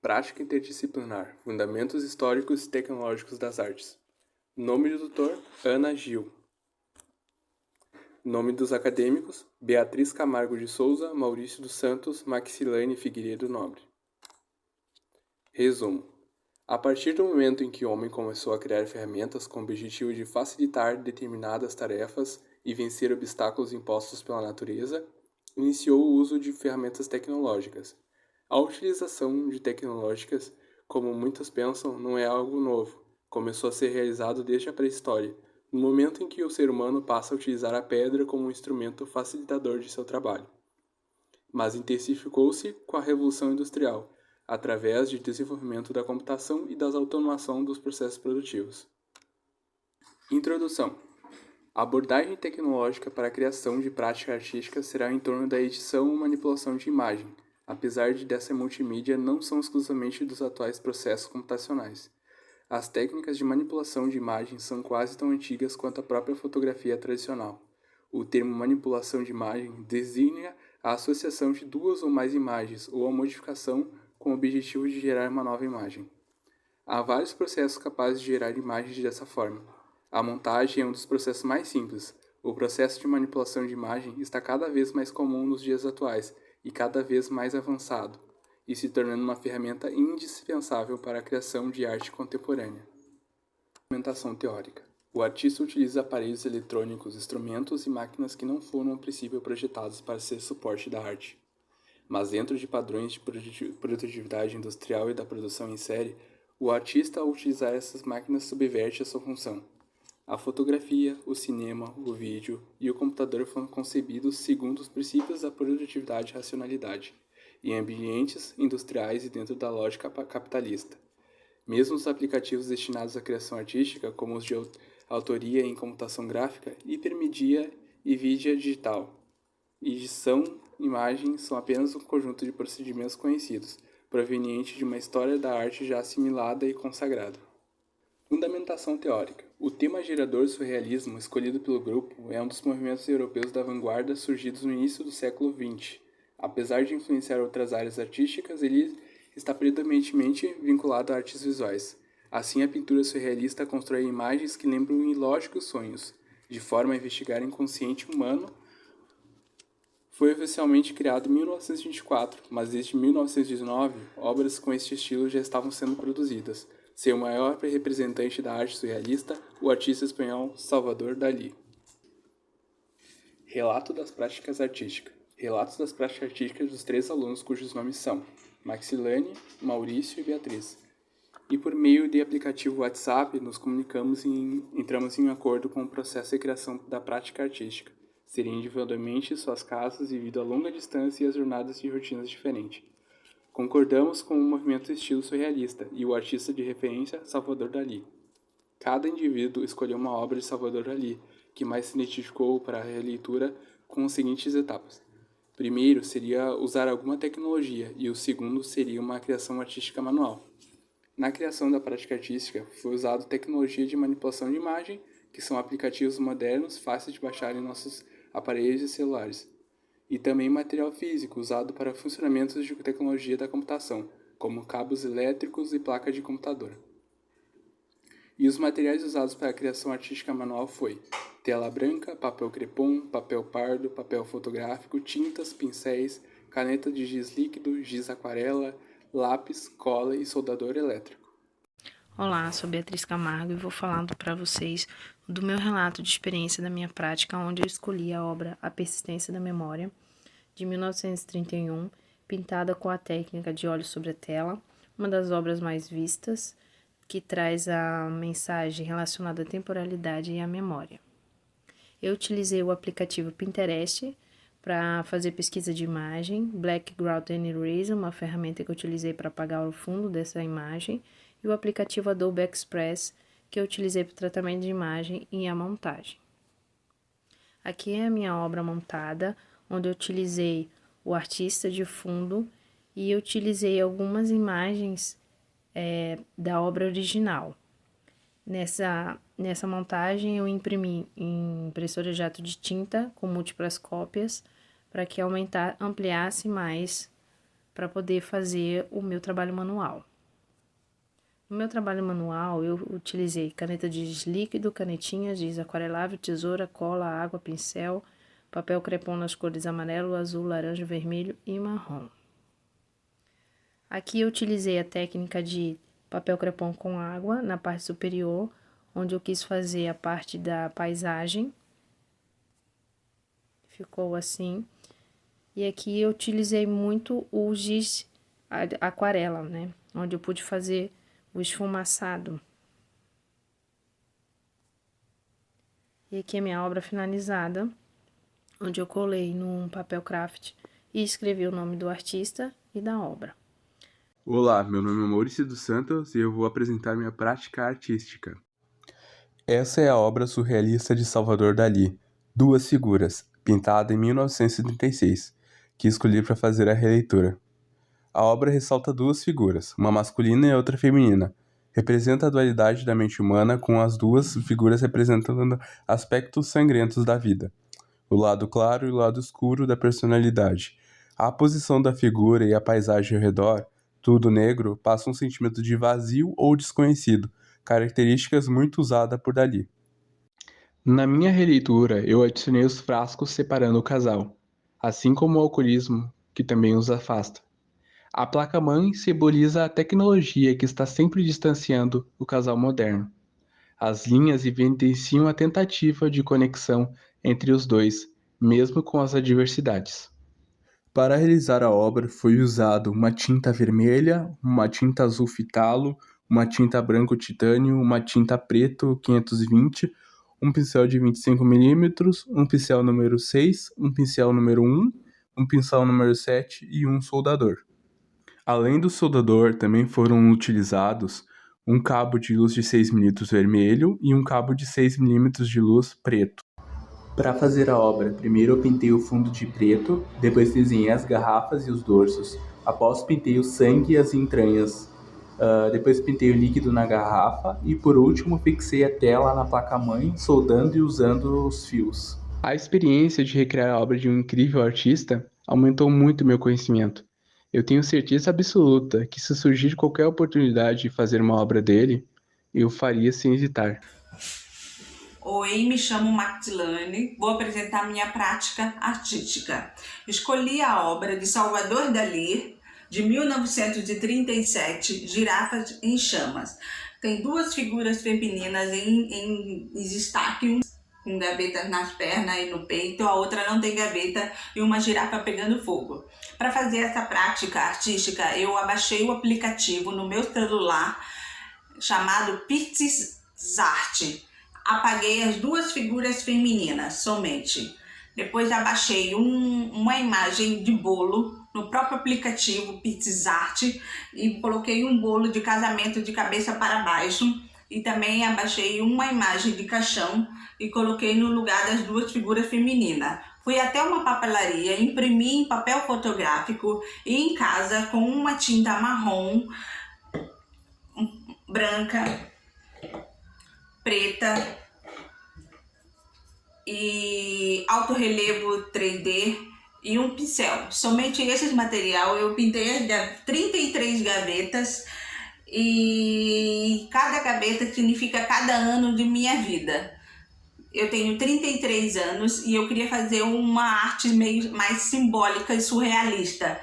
Prática Interdisciplinar, Fundamentos Históricos e Tecnológicos das Artes. Nome do tutor, Ana Gil. Nome dos acadêmicos, Beatriz Camargo de Souza, Maurício dos Santos, Maxilane Figueiredo Nobre. Resumo. A partir do momento em que o homem começou a criar ferramentas com o objetivo de facilitar determinadas tarefas e vencer obstáculos impostos pela natureza, iniciou o uso de ferramentas tecnológicas. A utilização de tecnológicas, como muitos pensam, não é algo novo. Começou a ser realizado desde a pré-história, no momento em que o ser humano passa a utilizar a pedra como um instrumento facilitador de seu trabalho. Mas intensificou-se com a Revolução Industrial, através de desenvolvimento da computação e da automação dos processos produtivos. Introdução. A abordagem tecnológica para a criação de prática artística será em torno da edição ou manipulação de imagem, apesar de dessa multimídia não são exclusivamente dos atuais processos computacionais. As técnicas de manipulação de imagens são quase tão antigas quanto a própria fotografia tradicional. O termo manipulação de imagem designa a associação de duas ou mais imagens ou a modificação com o objetivo de gerar uma nova imagem. Há vários processos capazes de gerar imagens dessa forma. A montagem é um dos processos mais simples. O processo de manipulação de imagem está cada vez mais comum nos dias atuais e cada vez mais avançado, e se tornando uma ferramenta indispensável para a criação de arte contemporânea. Implementação teórica. O artista utiliza aparelhos eletrônicos, instrumentos e máquinas que não foram a princípio projetados para ser suporte da arte. Mas dentro de padrões de produtividade industrial e da produção em série, o artista, ao utilizar essas máquinas, subverte a sua função. A fotografia, o cinema, o vídeo e o computador foram concebidos segundo os princípios da produtividade e racionalidade, em ambientes industriais e dentro da lógica capitalista. Mesmo os aplicativos destinados à criação artística, como os de autoria em computação gráfica, hipermedia e mídia digital, edição, imagem, são apenas um conjunto de procedimentos conhecidos, proveniente de uma história da arte já assimilada e consagrada. Fundamentação teórica. O tema gerador surrealismo, escolhido pelo grupo, é um dos movimentos europeus da vanguarda surgidos no início do século XX. Apesar de influenciar outras áreas artísticas, ele está predominantemente vinculado a artes visuais. Assim, a pintura surrealista constrói imagens que lembram ilógicos sonhos, de forma a investigar o inconsciente humano. Foi oficialmente criado em 1924, mas desde 1919, obras com este estilo já estavam sendo produzidas. Seu maior representante da arte surrealista, o artista espanhol Salvador Dalí. Relato das práticas artísticas. Relatos das práticas artísticas dos 3 alunos cujos nomes são Maxilane, Maurício e Beatriz. E por meio de aplicativo WhatsApp, nos comunicamos e entramos em acordo com o processo de criação da prática artística. Seria individualmente suas casas devido à longa distância e às jornadas de rotinas diferentes. Concordamos com o movimento estilo surrealista e o artista de referência Salvador Dalí. Cada indivíduo escolheu uma obra de Salvador Dalí, que mais se identificou para a releitura com as seguintes etapas. Primeiro seria usar alguma tecnologia e o segundo seria uma criação artística manual. Na criação da prática artística, foi usado tecnologia de manipulação de imagem, que são aplicativos modernos fáceis de baixar em nossos aparelhos e celulares, e também material físico usado para funcionamentos de tecnologia da computação, como cabos elétricos e placas de computador. E os materiais usados para a criação artística manual foi tela branca, papel crepom, papel pardo, papel fotográfico, tintas, pincéis, caneta de giz líquido, giz aquarela, lápis, cola e soldador elétrico. Olá, sou Beatriz Camargo e vou falando para vocês do meu relato de experiência da minha prática, onde eu escolhi a obra A Persistência da Memória, de 1931, pintada com a técnica de óleo sobre a tela, uma das obras mais vistas, que traz a mensagem relacionada à temporalidade e à memória. Eu utilizei o aplicativo Pinterest para fazer pesquisa de imagem, Blackground and Eraser, uma ferramenta que eu utilizei para apagar o fundo dessa imagem, e o aplicativo Adobe Express, que eu utilizei para o tratamento de imagem e a montagem. Aqui é a minha obra montada, onde eu utilizei o artista de fundo e eu utilizei algumas imagens da obra original. Nessa montagem, eu imprimi em impressora jato de tinta com múltiplas cópias para que ampliasse mais para poder fazer o meu trabalho manual. No meu trabalho manual, eu utilizei caneta de giz líquido, canetinhas, giz aquarelável, tesoura, cola, água, pincel, papel crepom nas cores amarelo, azul, laranja, vermelho e marrom. Aqui eu utilizei a técnica de papel crepom com água na parte superior, onde eu quis fazer a parte da paisagem. Ficou assim. E aqui eu utilizei muito o giz aquarela, né? Onde eu pude fazer o esfumaçado. E aqui é minha obra finalizada, onde eu colei num papel craft e escrevi o nome do artista e da obra. Olá, meu nome é Maurício dos Santos e eu vou apresentar minha prática artística. Essa é a obra surrealista de Salvador Dalí, Duas Figuras, pintada em 1936, que escolhi para fazer a releitura. A obra ressalta duas figuras, uma masculina e outra feminina. Representa a dualidade da mente humana, com as duas figuras representando aspectos sangrentos da vida, o lado claro e o lado escuro da personalidade. A posição da figura e a paisagem ao redor, tudo negro, passa um sentimento de vazio ou desconhecido, características muito usadas por Dalí. Na minha releitura, eu adicionei os frascos separando o casal, assim como o alcoolismo, que também os afasta. A placa-mãe simboliza a tecnologia que está sempre distanciando o casal moderno. As linhas evidenciam a tentativa de conexão entre os dois, mesmo com as adversidades. Para realizar a obra foi usado uma tinta vermelha, uma tinta azul fitalo, uma tinta branco titânio, uma tinta preto 520, um pincel de 25 mm, um pincel número 6, um pincel número 1, um pincel número 7 e um soldador. Além do soldador, também foram utilizados um cabo de luz de 6 mm vermelho e um cabo de 6 mm de luz preto. Para fazer a obra, primeiro eu pintei o fundo de preto, depois desenhei as garrafas e os dorsos, após pintei o sangue e as entranhas, depois pintei o líquido na garrafa e por último fixei a tela na placa-mãe, soldando e usando os fios. A experiência de recriar a obra de um incrível artista aumentou muito meu conhecimento. Eu tenho certeza absoluta que se surgir qualquer oportunidade de fazer uma obra dele, eu faria sem hesitar. Oi, me chamo Maxilane, vou apresentar minha prática artística. Escolhi a obra de Salvador Dalí, de 1937, Girafas em Chamas. Tem duas figuras femininas em destaque, com gavetas nas pernas e no peito, a outra não tem gaveta e uma girafa pegando fogo. Para fazer essa prática artística, eu abaixei o aplicativo no meu celular chamado PixArt. Apaguei as duas figuras femininas somente. Depois abaixei uma imagem de bolo no próprio aplicativo PixArt e coloquei um bolo de casamento de cabeça para baixo. E também abaixei uma imagem de caixão e coloquei no lugar das duas figuras femininas. Fui até uma papelaria, imprimi em papel fotográfico e em casa com uma tinta marrom, branca, preta e alto relevo 3D e um pincel. Somente esses material eu pintei as 33 gavetas e cada gaveta significa cada ano de minha vida. Eu tenho 33 anos e eu queria fazer uma arte meio mais simbólica e surrealista.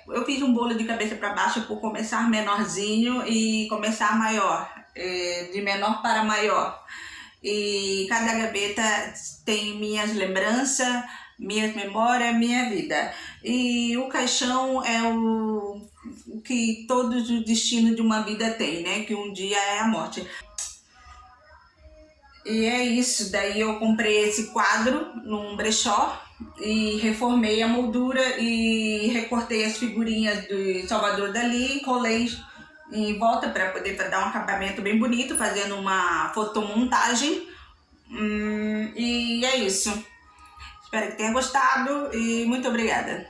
Eu fiz um bolo de cabeça para baixo por começar menorzinho e começar maior, de menor para maior. E cada gaveta tem minhas lembranças, minhas memórias, minha vida. E o caixão é o que todos os destinos de uma vida tem, né? Que um dia é a morte. E é isso, daí eu comprei esse quadro num brechó e reformei a moldura e recortei as figurinhas de Salvador Dalí e colei em volta para poder dar um acabamento bem bonito, fazendo uma fotomontagem. E é isso. Espero que tenha gostado e muito obrigada.